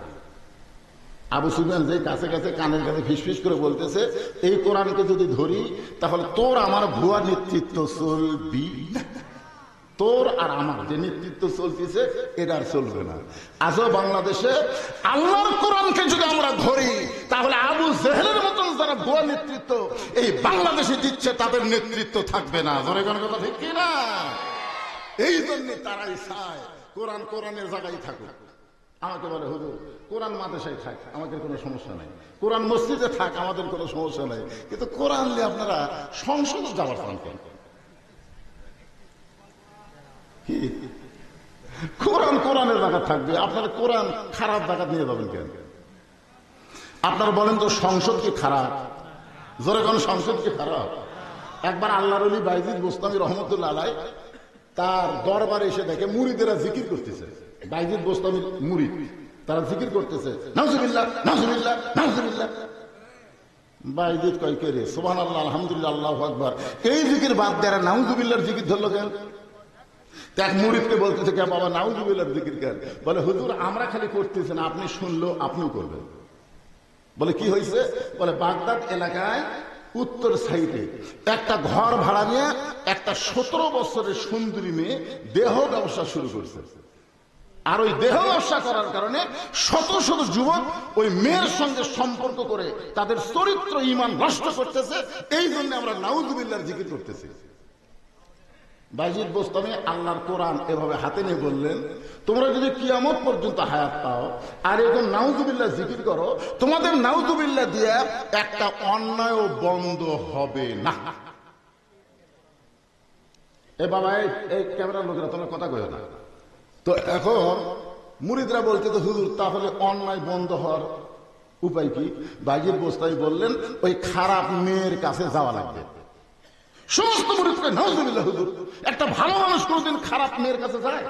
আবু সুফিয়ান যেই কাছে কাছে কানের কাছে ফিসফিস করে বলতেছে এই কোরআনকে যদি ধরি তাহলে তোর আমার ভুয়া নেতৃত্ব চলবি না, তোর আর আমার যে নেতৃত্ব চলতেছে এটা আর চলবে না। আজও বাংলাদেশে আল্লাহর কোরআনকে যদি আমরা ধরি তাহলে আবু জেহেলের মতন যারা ভুয়া নেতৃত্ব এই বাংলাদেশে দিচ্ছে তাদের নেতৃত্ব থাকবে না। জোরে কোন কথা ঠিক কিনা? এই জন্য তারাই চায় কোরআন কোরআনের জায়গায় থাকুক। আমাকে বলে হুজুর কোরআন মাদ্রাসায় থাক, আমাদের কোনো সমস্যা নাই, কোরআন মসজিদে থাক, আমাদের কোনো সমস্যা নাই, কিন্তু কোরআন নিয়ে আপনারা সংসদে যাওয়ার চান করেন। কোরআন কোরআনের জায়গা থাকবে, আপনারা কোরআন খারাপ জায়গা নিয়ে যাবেন কেন? আপনারা বলেন তো সংসদ কি খারাপ? জোরে কোন সংসদ কি খারাপ? একবার আল্লাহর ওলি বাইজিদ বোস্তামি রহমতুল্লাহ আলাইহি তার দরবারে এসে দেখে মুরিদেরা জিকির করতেছে। বাইজিদ বোস্তামির মুরিদ তারা জিকির করতেছে নাউজুবিল্লাহ নাউজুবিল্লাহ নাউজুবিল্লাহ। বাইজিদ কয় কে রে? সুবহানাল্লাহ আলহামদুলিল্লাহ আল্লাহু আকবার। এই জিকির বাদ দেয়া নাউজুবিল্লাহর জিকির ধরলো কেন? এক মুরিদকে বলতেছে কে বাবা নাউজুবিল্লাহর জিকির কেন? বলে হুজুর আমরা খালি করতেছি না, আপনি শুনলো আপনিও করবেন। বলে কি হয়েছে? বলে বাগদাদ এলাকায় উত্তর সাইডে একটা ঘর ভাড়া নিয়ে একটা 17 বছরের সুন্দরী মেয়ে দেহ ব্যবসা শুরু করছে। আর ওই দেহ ব্যবসা করার কারণে শত শত যুবক ওই মেয়ের সঙ্গে সম্পর্ক করে তাদের চরিত্র ঈমান নষ্ট করতেছে। এই জন্য আমরা নাউজুবিল্লাহর জিকির করতেছি। বাইজিদ বোস্তামি আল্লাহর কোরআন এভাবে হাতে নিয়ে বললেন তোমরা যদি কিয়ামত পর্যন্ত হায়াত পাও আর এখন নাউজুবিল্লাহ জিকির করো, তোমাদের নাউজুবিল্লাহ দিয়ে একটা অন্যায় বন্ধ হবে না। এ বাবা, এই ক্যামেরার লোকেরা তোমার কথা কয় না তো। এখন মুরিদরা বলতে তো হুজুর তাহলে অন্যায় বন্ধ হওয়ার উপায় কি? বাইজির বোস্তাই বললেন ওই খারাপ মেয়ের কাছে যাওয়া লাগবে। সমস্ত মুরিদকে নাউজুবিল্লাহ, হুজুর একটা ভালো মানুষ কোনদিন খারাপ মেয়ের কাছে যায়?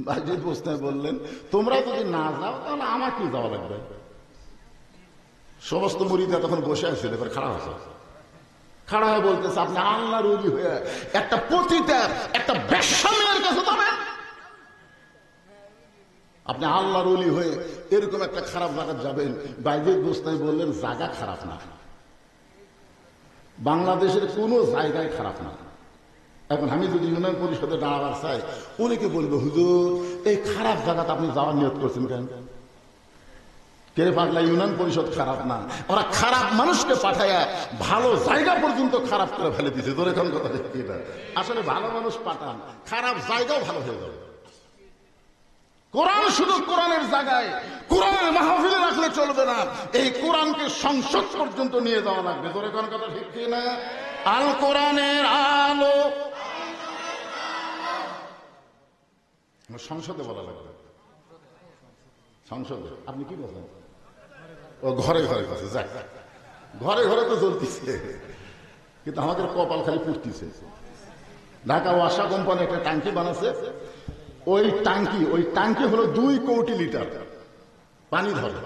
বাইজির বোস্তাই বললেন তোমরা যদি না যাও তাহলে আমাকে যাওয়া লাগবে। সমস্ত মুরিদরা তখন বসে আছে, এবার খারাপ আছে, খাড়া হয়ে বলতেছে আপনি আল্লাহর ওলি হয়ে একটা পতিতার একটা বেশ্যা মেয়ের কাছে যাবেন? আপনি আল্লাহর ওলি হয়ে এরকম একটা খারাপ জায়গা যাবেন? বাইজির বোস্তাই বললেন জায়গা খারাপ না, বাংলাদেশের কোন জায়গায় খারাপ না। এখন আমি যদি ইউনিয়ন পরিষদে দাঁড়াবার চাই, উনিকে বলবো হুজুর এই খারাপ জায়গাতে আপনি যাওয়ার নিয়ত করছেন কেন? কে পাগলা, ইউনিয়ন পরিষদ খারাপ না, ওরা খারাপ মানুষকে পাঠায় ভালো জায়গা পর্যন্ত খারাপ করে ফেলে দিচ্ছে। তোর এখন কথা দেখি না, আসলে ভালো মানুষ পাঠান, খারাপ জায়গাও ভালো হয়ে যাবে। কোরআন শুধু কোরআনের জায়গায় কোরআনের মাহফিলে রাখলে চলবে না, এই কোরআনকে সংসদ পর্যন্ত নিয়ে যাওয়া লাগবে। তোর এখন কথা ঠিক না? আল কোরআনের আলো সংসদে বলা লাগবে। সংসদে আপনি কি বলেন? ও ঘরে ঘরে কাছে যাক, ঘরে ঘরে তো চলতেছে, কিন্তু আমাদের কপাল খালি পুড়তেছে। ঢাকা ওয়াসা কোম্পানি একটা ট্যাঙ্কি বানাচ্ছে, ওই ট্যাঙ্কি হলো 2 কোটি লিটার পানি ধরে,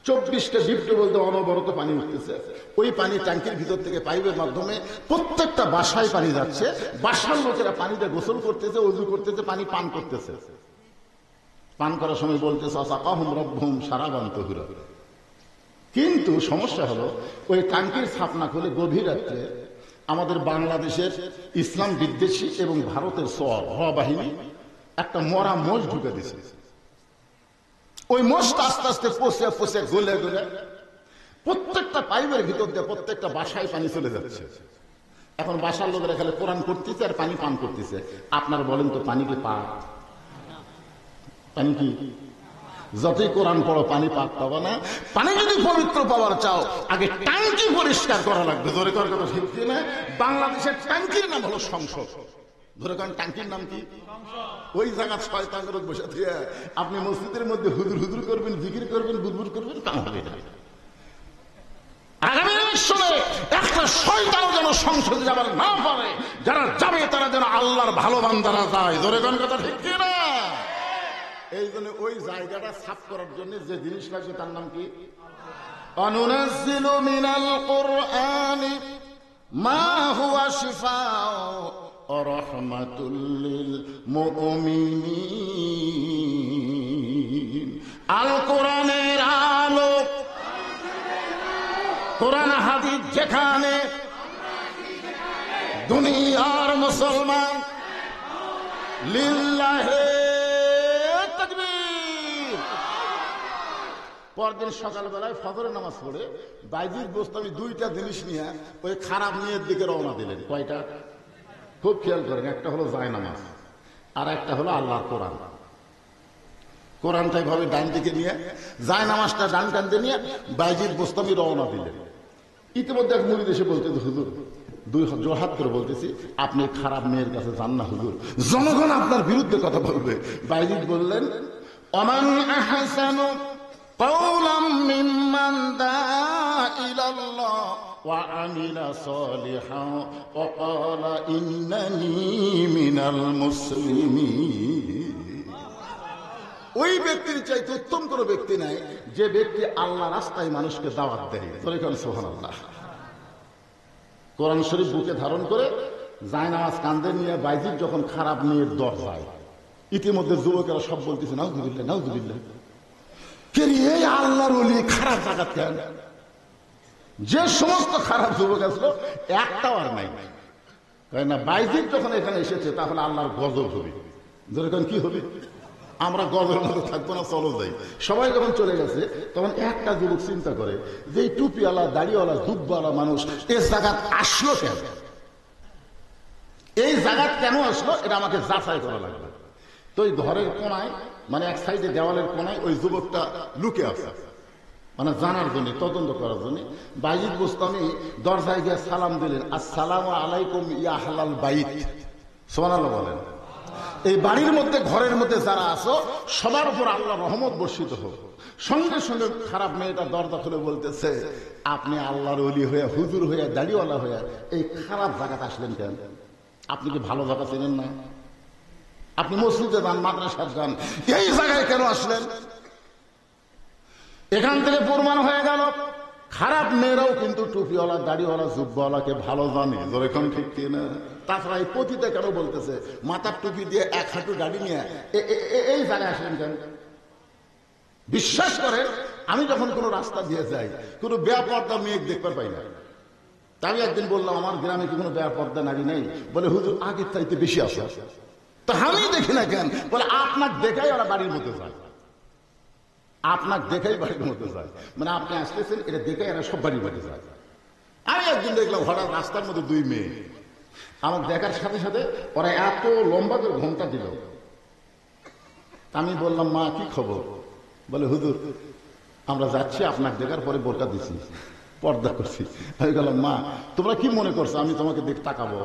24টা ডিপটে বলতে অনবরত পানি উঠতেছে। ওই পানি ট্যাঙ্কির ভিতর থেকে পাইপের মাধ্যমে প্রত্যেকটা বাসায় পানি যাচ্ছে, বাসার লোকেরা পানিতে গোসল করতেছে, ওযু করতেছে, পানি পান করতেছে। পান করার সময় বলতেছে আসাকাহুম রব্বুহুম শারাবান তাহুরা। কিন্তু সমস্যা হলো ওই ট্যাঙ্কির ছাপনা খুলে গভীর রাত্রে আমাদের বাংলাদেশের ইসলাম বিদ্বেষী এবং ভারতের র বাহিনী একটা মরা মোষ ঢুকে দিছে। ওই মোষটা আস্তে আস্তে পচে পচে গলে গলে প্রত্যেকটা পাইপের ভিতর দিয়ে প্রত্যেকটা বাসায় পানি চলে যাচ্ছে। এখন বাসার লোকেরা খালি কোরআন করতেছে আর পানি পান করতেছে। আপনারা বলেন তো পানি কি পাক? পানি কি? যতই কোরআন পড়ো পানি পাক পাবা না। পানি যদি পবিত্র পাওয়ার চাও আগে ট্যাঙ্কি পরিষ্কার করা লাগবে। ধরে করার কথা ঠিক না? বাংলাদেশের ট্যাঙ্কির নাম হলো সংসদ। ধরে করেন ট্যাঙ্কির নাম কি? ওই জায়গা শয়তানের বসে থেকে আপনি মসজিদের মধ্যে হুজুর হুজুর করবেন, জিকির করবেন, বুদবুদ করবেন, কাম হবে না। আগামী ইলেকশনে একটা শয়তানও যেন সংসদে যাবার না পারে, যারা যাবে তারা যেন আল্লাহর ভালো বান্দারা যায়। ধরে করেন কথা ঠিক না? এই জন্য ওই জায়গাটা সাফ করার জন্য যে জিনিস লাগবে তার নাম কি? অনুনাজ্জিলু মিনাল কুরআনি মা হুয়া শিফাউ ওয়া রাহমাতুল লিল মুমিনিন। আল কোরআনের আলো, কোরআন হাদিস যেখানে দুনিয়ার মুসলমান লিল্লাহে পরদিন সকালবেলায় ফজরের নামাজ পড়ে বাইজির গোস্তামি 2টা জিনিস নিয়ে ওই খারাপ মেয়ের দিকে রওনা দিলেন। কয়টা? খুব খেয়াল করেন, একটা হলো জায় নামাজ আর একটা হলো আল্লাহর কোরআন। কোরআনটা এইভাবে ডান দিকে নিয়ে জায় নামাজটা ডান কান্দে নিয়ে বাইজির গোস্তামি রওনা দিলেন। ইতিমধ্যে এক মুরিদ এসে বলতে, হুজুর 2 জোড়হাত করে বলতেছি আপনি খারাপ মেয়ের কাছে যান না হুজুর, জনগণ আপনার বিরুদ্ধে কথা বলবে। বাইজিদ বললেন ওমান আহসানু قولا ممن دعا إلى الله وعمل صالحا وقال إنني من المسلمين। ওই ব্যক্তির চাইতে উত্তম কোন ব্যক্তি নাই যে ব্যক্তি আল্লাহ রাস্তায় মানুষকে দাওয়াত দেয়। সুবহানাল্লাহ। কোরআন শরীফ বুকে ধারণ করে যায় নামাজ কান্দে নিয়ে বাইজিদ যখন খারাপ মেয়ের দরজায়, ইতিমধ্যে যুবকেরা সব বলতেছে নাউযুবিল্লাহ নাউযুবিল্লাহ। এই আল্লাহর ওলি খারাপ জায়গা কেন? যে সমস্ত খারাপ যুবক আসলো একটাও আর নাই। তাই না? বাইজিদ যখন এখানে এসেছে তাহলে আল্লাহর গজব হবে। যখন কি হবে? আমরা গজবের মধ্যে থাকবো না, চলো যাই। সবাই যখন চলে গেছে তখন একটা যুবক চিন্তা করে যে এই টুপিওয়ালা দাড়িওয়ালা দুব্বাওয়ালা মানুষ এই জায়গা আসলো কেন? এই জায়গা কেন আসলো এটা আমাকে যাচাই করা লাগবে। তো ওই ঘরের কোনায়, মানে এক সাইডে দেওয়ালের কোনায় ওই যুবকটা লুকে আছে, মানে জানার জন্য, তদন্ত করার জন্য। বাইজিদ গোস্তামি দরজায় গিয়ে সালাম দিলেন, আসসালামু আলাইকুম ইয়া আহলাল বাইত। সুবহানাল্লাহ বলেন। এই বাড়ির মধ্যে ঘরের মধ্যে যারা আছো সবার উপর আল্লাহ রহমত বর্ষিত হোক। সঙ্গে সঙ্গে খারাপ মেয়েটা দরজা খুলে বলতেছে, আপনি আল্লাহর ওলি হয়ে, হুজুর হয়ে, দাড়িওয়ালা হয়ে এই খারাপ জায়গাতে আসলেন কেন? আপনি কি ভালো জায়গা চেনেন না? আপনি মসজিদে যান, মাদ্রাসায় যান, এই জায়গায় কেন আসলেন? এখান থেকে প্রমাণ হয়ে গেল খারাপ মেয়েরাও কিন্তু টুপিওয়ালা, দাড়িওয়ালা, জুব্বাওয়ালাকে ভালো জানে। যেরকম ঠিক কিনা? তাছাড়া এই পতিতে কেন বলতেছে মাথার টুপি দিয়ে এক হাঁটু দাড়ি নিয়ে এই জায়গায় আসলেন কেন? বিশ্বাস করেন, আমি যখন কোনো রাস্তা দিয়ে যাই কোনো বেপর্দা মেয়ে দেখতে পাই না। আমি একদিন বললাম, আমার গ্রামে কি কোনো বেপর্দা নারী নেই? বলে, হুজুর আগের চাইতে বেশি আসে। তো আমি দেখি না কেন? বলে, আপনার দেখাই ওরা বাড়ির মধ্যে যায়, আপনার দেখাই বাড়ির মধ্যে যায়। মানে আপনি আসতেছেন এটা দেখাই এরা সব বাড়ির মধ্যে যায়। আমি একদিন দেখলাম হঠাৎ রাস্তার মধ্যে দুই মেয়ে আমার দেখার সাথে সাথে ওরা এত লম্বা করে ঘোমটা দিল। আমি বললাম, মা কি খবর? বলে, হুজুর আমরা যাচ্ছি, আপনার দেখার পরে বোরকা দিছি, পর্দা করছি। আমি বললাম, মা তোমরা কি মনে করছো আমি তোমাকে দেখ তাকাবো?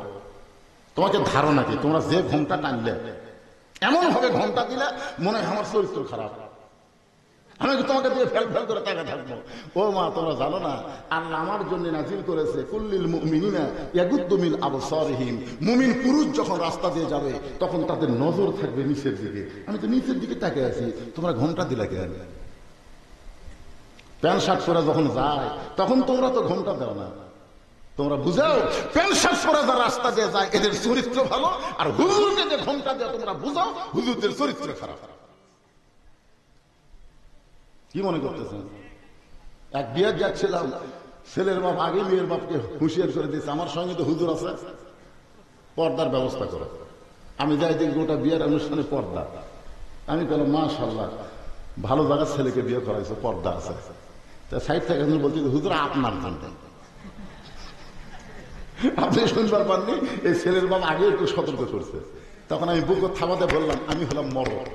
তোমাকে ধারণা কি তোমরা যে ঘোমটা টানলে, এমন ভাবে ঘোমটা দিলে মনে হয় আমার চরিত্র খারাপ, আমি তোমাকে দিয়ে ফেল ফেল করে তাকা থাকবো? ও মা, তোমরা জানো না আল্লাহ আমার জন্য নাজিল করেছে কুল্লিল মুমিনিনা ইয়াগুদ্দু মিন আবসারিহিম। মুমিন পুরুষ যখন রাস্তা দিয়ে যাবে তখন তাদের নজর থাকবে নিচের দিকে। আমি তো নিচের দিকে তাকিয়ে আছি, তোমরা ঘোমটা দিলা কেন? প্যান্ট শার্ট পরে যখন যায় তখন তোমরা তো ঘোমটা দাও না। তোমরা বুঝাও প্যান্ট শার্ট পরে যারা রাস্তা দিয়ে যায় এদের চরিত্র ভালো, আর হুজুরকে যে ঘোমটা দেয় তোমরা বুঝাও হুজুরদের চরিত্র খারাপ। কি মনে করতেছেন? এক বিয়ে যাচ্ছিলাম, ছেলের বাপ আগে মেয়ের বাপকে হুঁশিয়ার করে দিয়েছে, আমার সঙ্গে তো হুজুর আছে, পর্দার ব্যবস্থা করে। আমি যাই দেখি গোটা বিয়ের অনুষ্ঠানে পর্দা। আমি বললাম, মাশাআল্লাহ ভালো জায়গার ছেলেকে বিয়ে করাইছে, পর্দা আছে। তা সাইড থেকে বলছি, হুজুর আপনার জানতে আপনি শুনবার পাননি? এই ছেলের বাপ আগে একটু সতর্ক করছে। তখন আমি বুক থামাতে বললাম, আমি হলাম মরদ,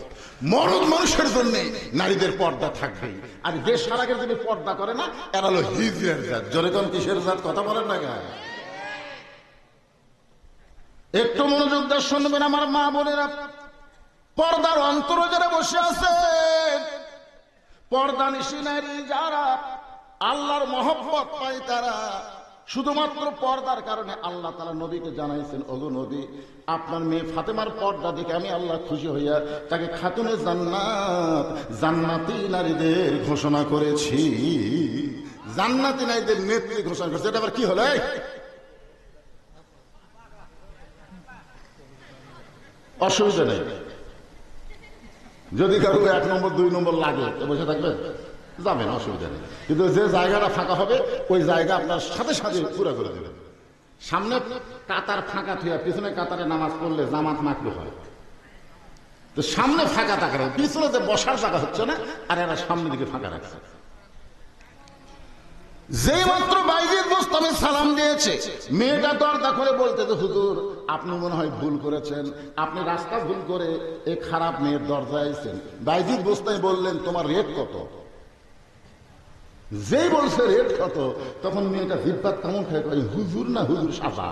মরদ মানুষের জন্য নারীদের পর্দা থাকবে। আর যে সারাগের জন্য পর্দা করে না এরা হলো হিজড়ের জাত। জোরেকন কিসের জাত? কথা বলেন না কেন? একটু মনোযোগ দিয়ে শুনবেন আমার মা বোনেরা। পর্দার অন্তরে যারা বসে আছে, পর্দা নিশি নারী যারা আল্লাহর মহব্বত পায় তারা শুধুমাত্র পর্দার কারণে আল্লাহ তাআলা নবীকে জানাইছেন, ওগো নবী আপনার মেয়ে ফাতেমার পর্দা দেখে আমি আল্লাহ খুশি হইয়া তাকে খাতুনে জান্নাত, জান্নাতি নারীদের ঘোষণা করেছি। জান্নাতি নারীদের নেত্রী ঘোষণা করেছে। এটা আবার কি হলো? অসুবিধা নেই, যদি কারো 1 নম্বর 2 নম্বর লাগে তো বসে থাকবে, যাবেন, অসুবিধা নেই। কিন্তু যে জায়গাটা ফাঁকা হবে ওই জায়গা আপনার সাথে সাথে পুরো করে দেবেন। সামনে কাতার ফাঁকা থুয়া পিছনে কাতারে নামাজ পড়লে জামাত মাকরুহ হয়। তো সামনে ফাঁকা থাকা, পিছনে যে বসার জায়গা হচ্ছে না, আর এরা সামনের দিকে ফাঁকা রাখছে। যে মাত্র বাইজিদ বোস্তামি সালাম দিয়েছে, মেয়েটা দরজা করে বলতে, হুজুর আপনি মনে হয় ভুল করেছেন, আপনি রাস্তা ভুল করে এই খারাপ মেয়ের দরজায় আইছেন। বাইজিদ বোস্তামি বললেন, তোমার রেট কত? যেই বলছে রেট কত, তখন মেয়েটা জিব্বাত কেমন খায়, হুজুর না হুজুর সাজা।